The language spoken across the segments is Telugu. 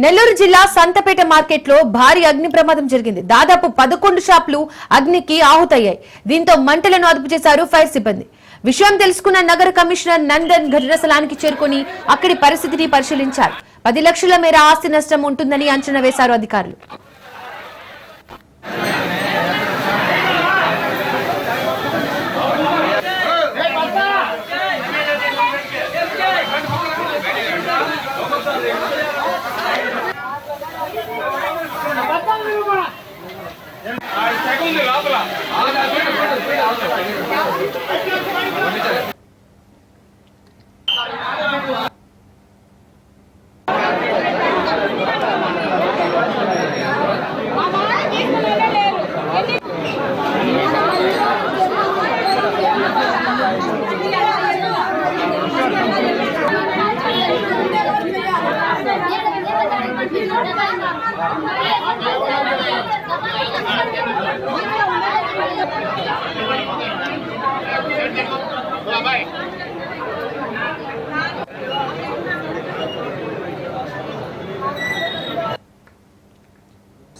నెల్లూరు జిల్లా సంతపేట మార్కెట్ లో భారీ అగ్ని ప్రమాదం జరిగింది. దాదాపు 11 షాపులు అగ్నికి ఆహుతయ్యాయి. దీంతో మంటలను అదుపు చేశారు ఫైర్ సిబ్బంది. విషయం తెలుసుకున్న నగర కమిషనర్ నందన్ ఘటనా స్థలానికి చేరుకుని అక్కడి పరిస్థితిని పరిశీలించారు. 10 లక్షల మేర ఆస్తి నష్టం ఉంటుందని అంచనా వేశారు అధికారులు.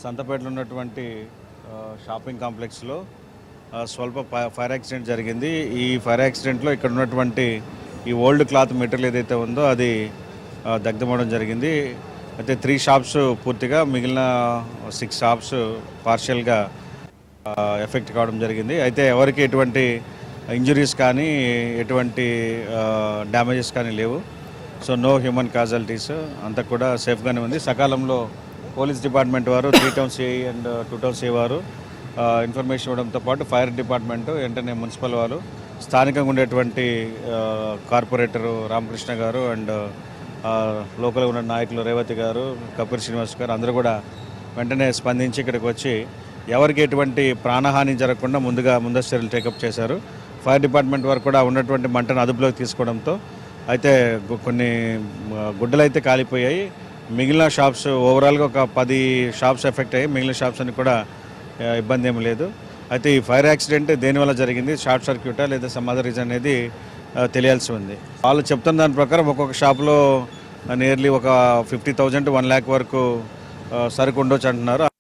సంతపేటలో ఉన్నటువంటి షాపింగ్ కాంప్లెక్స్లో స్వల్ప ఫైర్ యాక్సిడెంట్ జరిగింది. ఈ ఫైర్ యాక్సిడెంట్లో ఇక్కడ ఉన్నటువంటి ఈ ఓల్డ్ క్లాత్ మెటీరియల్ ఏదైతే ఉందో అది దగ్ధమవడం జరిగింది. అయితే 3 షాప్స్ పూర్తిగా, మిగిలిన 6 షాప్స్ పార్షియల్గా ఎఫెక్ట్ కావడం జరిగింది. అయితే ఎవరికి ఎటువంటి ఇంజురీస్ కానీ ఎటువంటి డ్యామేజెస్ కానీ లేవు. సో నో హ్యూమన్ కాజాలిటీస్, అంతా కూడా సేఫ్గానే ఉంది. సకాలంలో పోలీస్ డిపార్ట్మెంట్ వారు 3 town CI and 2 town CI వారు ఇన్ఫర్మేషన్ ఇవ్వడంతో పాటు ఫైర్ డిపార్ట్మెంట్, వెంటనే మున్సిపల్ వారు, స్థానికంగా ఉండేటువంటి కార్పొరేటరు రామకృష్ణ గారు అండ్ లోకల్గా ఉన్న నాయకులు రేవతి గారు, కపూర్ శ్రీనివాస్ గారు అందరూ కూడా వెంటనే స్పందించి ఇక్కడికి వచ్చి ఎవరికి ఎటువంటి ప్రాణహాని జరగకుండా ముందస్తు చర్యలు టేకప్ చేశారు. ఫైర్ డిపార్ట్మెంట్ వారు కూడా ఉన్నటువంటి మంటను అదుపులోకి తీసుకోవడంతో అయితే కొన్ని గుడ్డలు అయితే కాలిపోయాయి. మిగిలిన షాప్స్ ఓవరాల్గా ఒక 10 షాప్స్ ఎఫెక్ట్ అయ్యాయి. మిగిలిన షాప్స్ అని కూడా ఇబ్బంది ఏమి లేదు. అయితే ఈ ఫైర్ యాక్సిడెంట్ దేనివల్ల జరిగింది, షార్ట్ సర్క్యూటా లేదా సమ్ అదర్ రీజన్ అనేది తెలియాల్సి ఉంది. వాళ్ళు చెప్తున్న దాని ప్రకారం ఒక్కొక్క షాప్లో నియర్లీ ఒక 50,000 to 1 lakh వరకు సరుకు ఉండొచ్చు అంటున్నారు.